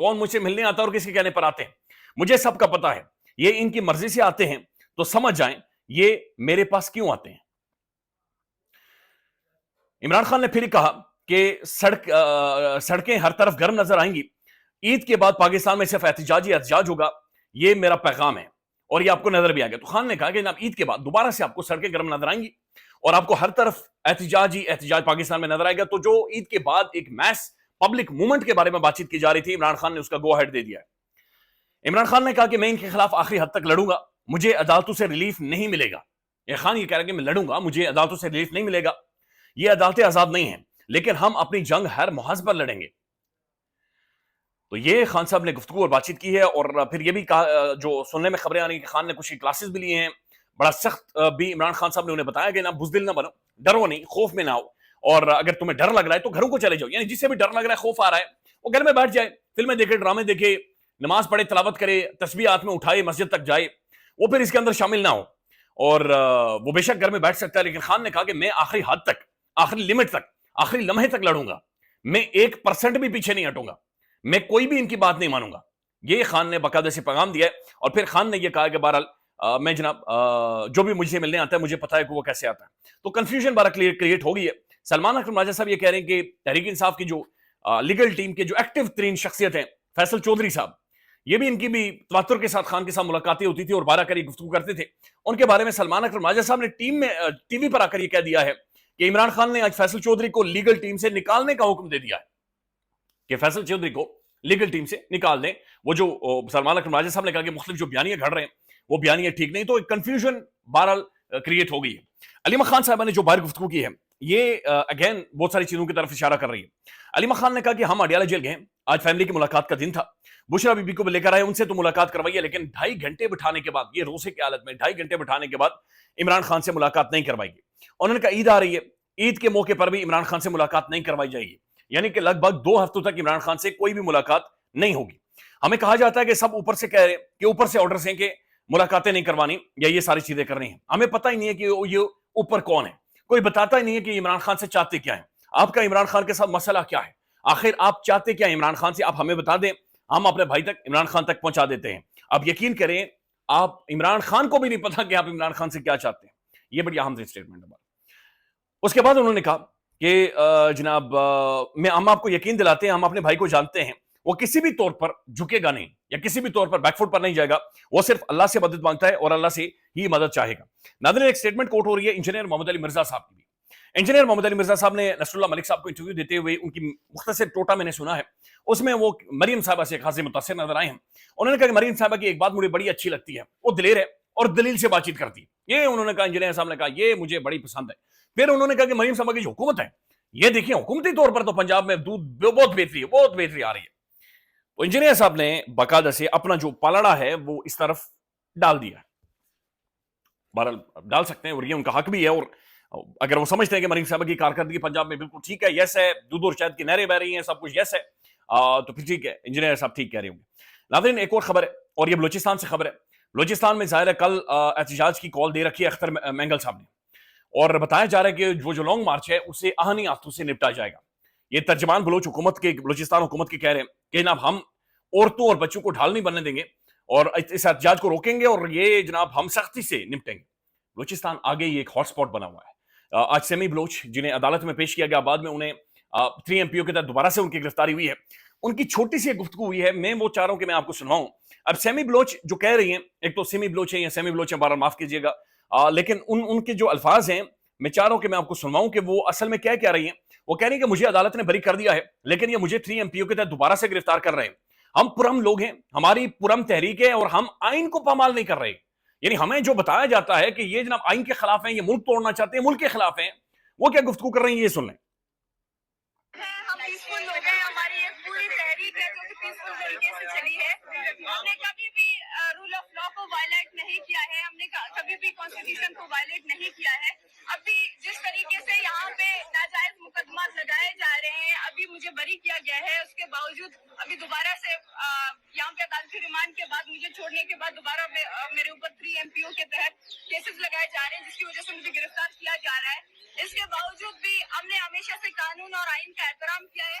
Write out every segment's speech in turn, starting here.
کون مجھ سے ملنے آتا ہے اور کس کے کہنے پر آتے ہیں، مجھے سب کا پتا ہے. یہ ان کی مرضی سے آتے ہیں تو سمجھ جائیں یہ میرے پاس کیوں آتے ہیں. عمران خان نے پھر کہا کہ سڑکیں ہر طرف گرم نظر آئیں گی، عید کے بعد پاکستان میں صرف احتجاج ہوگا، یہ میرا پیغام ہے اور یہ آپ کو نظر بھی آ گیا. تو خان نے کہا کہ جناب عید کے بعد دوبارہ سے آپ کو سڑکیں گرم نظر آئیں گی اور آپ کو ہر طرف احتجاج پاکستان میں نظر آئے گا. تو جو عید کے بعد ایک میس پبلک موومنٹ کے بارے میں بات چیت کی جا رہی تھی، عمران خان نے اس کا گو ہیڈ دے دیا ہے. عمران خان نے کہا کہ میں ان کے خلاف آخری حد تک لڑوں گا، مجھے عدالتوں سے ریلیف نہیں ملے گا. یہ خان یہ کہہ رہا ہے کہ میں لڑوں گا، مجھے عدالتوں سے ریلیف نہیں ملے گا، یہ عدالتیں آزاد نہیں ہیں، لیکن ہم اپنی جنگ ہر محاذ پر لڑیں گے. تو یہ خان صاحب نے گفتگو اور بات چیت کی ہے. اور پھر یہ بھی کہا، جو سننے میں خبریں آ رہی ہیں کہ خان نے کچھ کلاسز بھی لیے ہیں، بڑا سخت بھی عمران خان صاحب نے انہیں بتایا کہ نہ بزدل نہ بنو، ڈرو نہیں، خوف میں نہ آؤ، اور اگر تمہیں ڈر لگ رہا ہے تو گھروں کو چلے جاؤ. یعنی جسے بھی ڈر لگ رہا ہے، خوف آ رہا ہے، وہ گھر میں بیٹھ جائے، فلمیں دیکھے، ڈرامے دیکھے، نماز پڑھے، تلاوت کرے، تسبیح ہاتھ میں اٹھائے، مسجد تک جائے، وہ پھر اس کے اندر شامل نہ ہو. اور وہ بے شک گھر میں بیٹھ سکتا ہے، لیکن خان نے کہا کہ میں آخری حد تک، آخری لمٹ تک، آخری لمحے تک لڑوں گا، میں 1% بھی پیچھے نہیں ہٹوں گا، میں کوئی بھی ان کی بات نہیں مانوں گا. یہ خان نے باقاعدہ سے پیغام دیا ہے. اور پھر خان نے یہ کہا کہ بہرحال میں جناب جو بھی مجھ سے ملنے آتا ہے مجھے پتا ہے کہ وہ کیسے آتا ہے. تو کنفیوژن بارہ کریٹ ہو گئی ہے. سلمان اکرم راجہ صاحب یہ کہہ رہے ہیں کہ تحریک انصاف کی جو لیگل ٹیم کے جو ایکٹیو ترین شخصیت ہیں فیصل چودھری صاحب، یہ بھی ان کی بھی تواتر کے ساتھ خان کے ساتھ ملاقاتیں ہوتی تھی اور بارہ کر یہ گفتگو کرتے تھے. ان کے بارے میں سلمان اکرم راجہ صاحب نے ٹی وی پر آ کر یہ کہہ دیا ہے کہ عمران خان نے آج فیصل چودھری کو لیگل ٹیم سے نکالنے کا حکم دے دیا ہے، کہ فیصل چودھری کو لیگل ٹیم سے نکال دیں. وہ جو سلمان اکرم راجہ صاحب نے کہا کہ مختلف جو بیانیے گھڑ رہے ہیں وہ بیانیے ٹھیک نہیں. تو ایک کنفیوژن بہرحال کریٹ ہو گئی ہے. علیمہ خان صاحبہ نے جو باہر گفتگو کی ہے یہ اگین بہت ساری چیزوں کی طرف اشارہ کر رہی ہے. علیمہ خان نے کہا کہ ہم اڈیالہ جیل گئے، آج فیملی کی ملاقات کا دن تھا، بشرا بی بی کو لے کر آئے، ان سے تو ملاقات کروائی ہے، لیکن 2.5 گھنٹے بٹھانے کے بعد، یہ روزے کی حالت میں 2.5 گھنٹے بٹھانے کے بعد عمران خان سے ملاقات نہیں کروائی گئی. انہوں نے کہا عید آ رہی ہے، عید کے موقع پر بھی عمران خان سے ملاقات نہیں کروائی جائے گی. یعنی کہ لگ بھگ 2 ہفتوں تک عمران خان سے کوئی بھی ملاقات نہیں ہوگی. ہمیں کہا جاتا ہے کہ سب اوپر سے کہہ رہے ہیں کہ اوپر سے آرڈرز ہیں کہ ملاقاتیں نہیں کروانی یا یہ ساری چیزیں کرنی ہیں. ہمیں پتہ ہی نہیں ہے کہ یہ اوپر کون ہے، کوئی بتاتا ہی نہیں ہے کہ عمران خان سے چاہتے کیا ہیں. آپ کا عمران خان کے ساتھ مسئلہ کیا ہے، آخر آپ چاہتے کیا عمران خان سے، آپ ہمیں بتا دیں، ہم اپنے بھائی تک عمران خان تک پہنچا دیتے ہیں. آپ یقین کریں آپ عمران خان کو بھی نہیں پتا کہ آپ عمران خان سے کیا چاہتے ہیں. یہ بڑی اہم اسٹیٹمنٹ ہے. اس کے بعد انہوں نے کہا کہ جناب ہم آپ کو یقین دلاتے ہیں، ہم اپنے بھائی کو جانتے ہیں، وہ کسی بھی طور پر جھکے گا نہیں یا کسی بھی طور پر بیک فٹ پر نہیں جائے گا، وہ صرف اللہ سے مدد مانگتا ہے اور اللہ سے ہی مدد چاہے گا. ناظرین ایک سٹیٹمنٹ کوٹ ہو رہی ہے انجینئر محمد علی مرزا صاحب کی بھی. انجینئر محمد علی مرزا صاحب نے نصر اللہ ملک صاحب کو انٹرویو دیتے ہوئے ان کی مختصر ٹوٹا میں نے سنا ہے، اس میں وہ مریم صاحبہ سے خاصے متاثر نظر آئے ہیں. انہوں نے کہا کہ مریم صاحبہ کی ایک بات مجھے بڑی اچھی لگتی ہے، وہ دلیر ہے اور دلیل سے بات چیت کرتی ہے. یہ انہوں نے کہا، انجینئر صاحب نے کہا یہ مجھے بڑی پسند ہے. پھر انہوں نے کہا کہ مریم صاحبہ کی جو حکومت ہے، یہ دیکھیں حکومتی طور پر تو پنجاب میں دودھ بہت بہتری ہے، بہت بہتری آ رہی ہے. تو انجینئر صاحب نے باقاعدہ سے اپنا جو پالڑا ہے وہ اس طرف ڈال دیا. بہرحال ڈال سکتے ہیں اور یہ ان کا حق بھی ہے، اور اگر وہ سمجھتے ہیں کہ مریم صاحبہ کی کارکردگی پنجاب میں بالکل ٹھیک ہے، یس ہے، دودھ اور شہد کی نہریں بہ رہی ہیں، سب کچھ یس ہے، تو پھر ٹھیک ہے، انجینئر صاحب ٹھیک کہہ رہے ہوں گے. ناظرین ایک اور خبر ہے اور یہ بلوچستان سے خبر ہے. بلوچستان میں ظاہر ہے کل احتجاج کی کال دے رکھی ہے اختر مینگل صاحب نے، اور بتایا جا رہا ہے کہ وہ جو لانگ مارچ ہے اسے آہنی ہاتھوں سے نپٹا جائے گا. یہ ترجمان بلوچستان حکومت کے کہہ رہے ہیں کہ جناب ہم عورتوں اور بچوں کو ڈھال نہیں بننے دیں گے اور اس احتجاج کو روکیں گے اور یہ جناب ہم سختی سے نپٹیں گے. بلوچستان آگے یہ ایک ہاٹ سپاٹ بنا ہوا ہے. آج سیمی بلوچ جنہیں عدالت میں پیش کیا گیا، بعد میں انہیں 3 MPO کے تحت دوبارہ سے ان کی گرفتاری ہوئی ہے، ان کی چھوٹی سی گفتگو ہوئی ہے، میں وہ چاہ رہا ہوں کہ میں آپ کو سنواؤں. اب سیمی بلوچ جو کہہ رہی ہیں، ایک تو سیمی بلوچ ہے یا سیمی بلوچ ہے، بارہ معاف کیجیے گا، لیکن ان کے جو الفاظ ہیں میں چاہ رہا ہوں کہ میں آپ کو سنواؤں کہ وہ اصل میں کیا کہہ رہی ہیں. وہ کہہ رہی ہیں کہ مجھے عدالت نے بری کر دیا ہے لیکن یہ مجھے 3 MPO کے تحت دوبارہ سے گرفتار کر رہے ہیں. ہم پرم لوگ ہیں، ہماری پرم تحریک ہے اور ہم آئین کو پامال نہیں کر رہے. یعنی ہمیں جو بتایا جاتا ہے کہ یہ جناب آئین کے خلاف ہیں، یہ ملک توڑنا چاہتے ہیں، ملک کے خلاف ہیں، وہ کیا گفتگو کر رہی ہیں یہ سن لیں. ہم پیسفل لوگ ہیں، ہماری ایک پوری تحریک ہے جو کہ پیسفل طریقے سے چلی ہے. ہم نے کبھی بھی رول آف لا کو وائلیٹ نہیں کیا ہے، ہم نے کبھی بھی کانسٹیٹیوشن کو وائلیٹ نہیں کیا ہے. ابھی جس طریقے سے یہاں پہ ناجائز مقدمات لگائے جا رہے ہیں، ابھی مجھے بری کیا گیا ہے، اس کے باوجود ابھی دوبارہ سے یہاں پہ عدالتی ریمانڈ کے بعد مجھے چھوڑنے کے بعد دوبارہ میرے اوپر 3 MPO کے تحت کیسز لگائے جا رہے ہیں جس کی وجہ سے مجھے گرفتار کیا جا رہا ہے. اس کے باوجود بھی ہم نے ہمیشہ سے قانون اور آئین کا احترام کیا ہے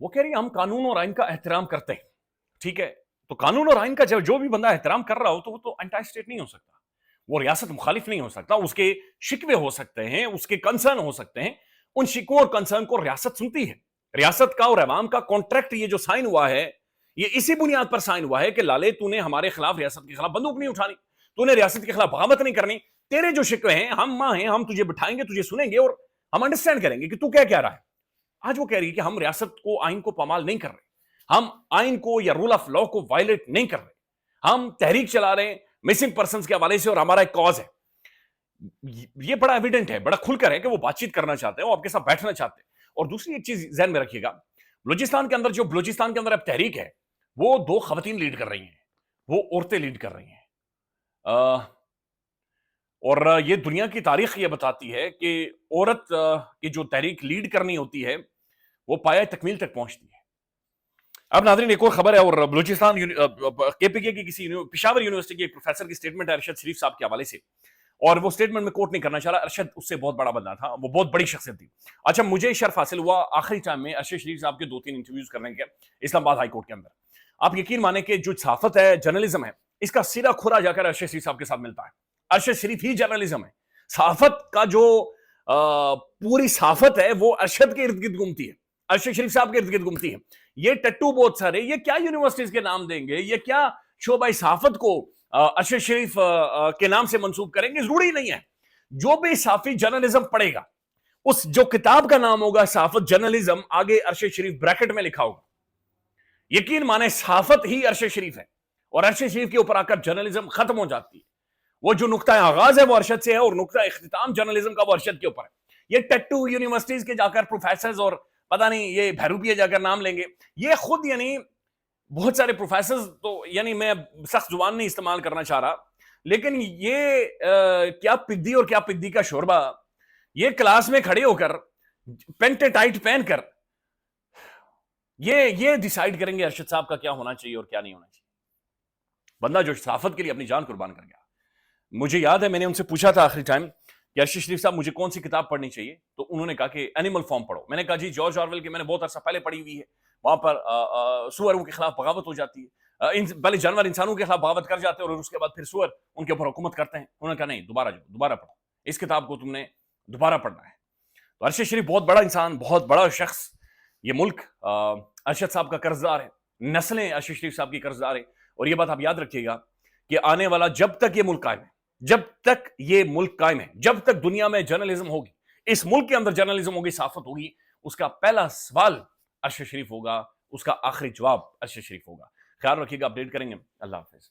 وہ کہہ رہی ہیں ہم قانون اور آئین کا احترام کرتے ہیں. ٹھیک ہے, تو قانون اور آئین کا جو بھی بندہ احترام کر رہا ہو تو وہ تو انٹی اسٹیٹ نہیں ہو سکتا, وہ ریاست مخالف نہیں ہو سکتا. اس کے شکوے ہو سکتے ہیں, اس کے کنسرن ہو سکتے ہیں, ان شکووں اور کنسرن کو ریاست سنتی ہے. ریاست کا اور عوام کا کانٹریکٹ یہ جو سائن ہوا ہے, یہ اسی بنیاد پر سائن ہوا ہے کہ لالے تو نے ہمارے خلاف, ریاست کے خلاف بندوق نہیں اٹھانی, تو نے ریاست کے خلاف بغاوت نہیں کرنی. تیرے جو شکوے ہیں ہم ماں ہیں, ہم تجھے بٹھائیں گے, تجھے سنیں گے اور ہم انڈرسٹینڈ کریں گے کہ تو کیا رہا ہے. آج وہ کہہ رہی ہے کہ ہم ریاست کو, آئین کو پامال نہیں کر رہے, ہم آئین کو یا رول آف لا کو وائلیٹ نہیں کر رہے, ہم تحریک چلا رہے ہیں مسنگ پرسنز کے حوالے سے اور ہمارا ایک کاز ہے. یہ بڑا ایویڈنٹ ہے, بڑا کھل کر ہے کہ وہ بات چیت کرنا چاہتے ہیں, وہ آپ کے ساتھ بیٹھنا چاہتے ہیں. اور دوسری ایک چیز ذہن میں رکھیے گا, بلوچستان کے اندر اب تحریک ہے, وہ 2 خواتین لیڈ کر رہی ہیں, وہ عورتیں لیڈ کر رہی ہیں. اور یہ دنیا کی تاریخ یہ بتاتی ہے کہ عورت کی جو تحریک لیڈ کرنی ہوتی ہے وہ پایہ تکمیل تک پہنچتی ہے. اب ناظرین ایک اور خبر ہے, اور بلوچستان کے پی کے کی کسی پشاور یونیورسٹی کے ایک پروفیسر کی سٹیٹمنٹ ہے ارشد شریف صاحب کے حوالے سے, اور وہ سٹیٹمنٹ میں کوٹ نہیں کرنا چاہ رہا. ارشد اس سے بہت بڑا بندہ تھا, وہ بہت بڑی شخصیت تھی. اچھا, مجھے شرف حاصل ہوا آخری ٹائم میں ارشد شریف صاحب کے 2-3 انٹرویوز کرنے کے اسلام آباد ہائی کورٹ کے اندر. آپ یقین مانیں کہ جو صحافت ہے, جرنلزم ہے, اس کا سیدھا کھرا جا کر ارشد شریف صاحب کے ساتھ ملتا ہے. ارشد شریف ہی جرنلزم ہے. صحافت کا جو پوری صحافت ہے وہ ارشد کے ارد گرد گھومتی ہے, ارشد شریف صاحب کے ارد گرد گھومتی ہے. یہ ٹٹو بہت سارے, یہ کیا یونیورسٹیز کے نام دیں گے, یہ کیا شعبہ صحافت کو ارشد شریف کے نام سے منسوب کریں گے, ضروری نہیں ہے. جو بھی صحافی جرنلزم پڑھے گا, اس جو کتاب کا نام ہوگا صحافت جرنلزم, آگے ارشد شریف بریکٹ میں لکھا ہوگا. یقین مانے صحافت ہی ارشد شریف ہے, اور ارشد شریف کے اوپر آ کر جرنلزم ختم ہو جاتی ہے. وہ جو نقطہ آغاز ہے وہ ارشد سے ہے, اور نقطہ اختتام جرنلزم کا وہ ارشد کے اوپر ہے. یہ ٹٹو یونیورسٹیز کے جا کر پروفیسرز اور پتہ نہیں یہ بھیروپیے جا کر نام لیں گے, یہ خود یعنی بہت سارے پروفیسرز, تو یعنی میں سخت زبان نہیں استعمال کرنا چاہ رہا, لیکن یہ کیا پدی اور کیا پدی کا شوربہ, یہ کلاس میں کھڑے ہو کر پینٹ ٹائٹ پہن کر یہ ڈیسائیڈ کریں گے ارشد صاحب کا کیا ہونا چاہیے اور کیا نہیں ہونا چاہیے. بندہ جو صحافت کے لیے اپنی جان قربان کر گیا. مجھے یاد ہے میں نے ان سے پوچھا تھا آخری ٹائم کہ ارشد شریف صاحب مجھے کون سی کتاب پڑھنی چاہیے, تو انہوں نے کہا کہ اینیمل فارم پڑھو. میں نے کہا جی جارج آرویل کی میں نے بہت عرصہ پہلے پڑھی ہوئی ہے, وہاں پر سوروں کے خلاف بغاوت ہو جاتی ہے, پہلے جانور انسانوں کے خلاف بغاوت کر جاتے ہیں اور اس کے بعد پھر سور ان کے اوپر حکومت کرتے ہیں. انہوں نے کہا نہیں, دوبارہ پڑھو, اس کتاب کو تم نے دوبارہ پڑھنا ہے. تو ارشد شریف بہت بڑا انسان, بہت بڑا شخص. یہ ملک ارشد صاحب کا قرضدار ہے, نسلیں ارشد شریف صاحب کی قرضدار ہیں. اور یہ بات آپ یاد رکھیے گا کہ آنے والا جب تک یہ ملک قائم ہے, جب تک دنیا میں جرنلزم ہوگی, اس ملک کے اندر جرنلزم ہوگی, صحافت ہوگی, اس کا پہلا سوال ارشد شریف ہوگا, اس کا آخری جواب ارشد شریف ہوگا. خیال رکھیے گا, اپڈیٹ کریں گے. اللہ حافظ.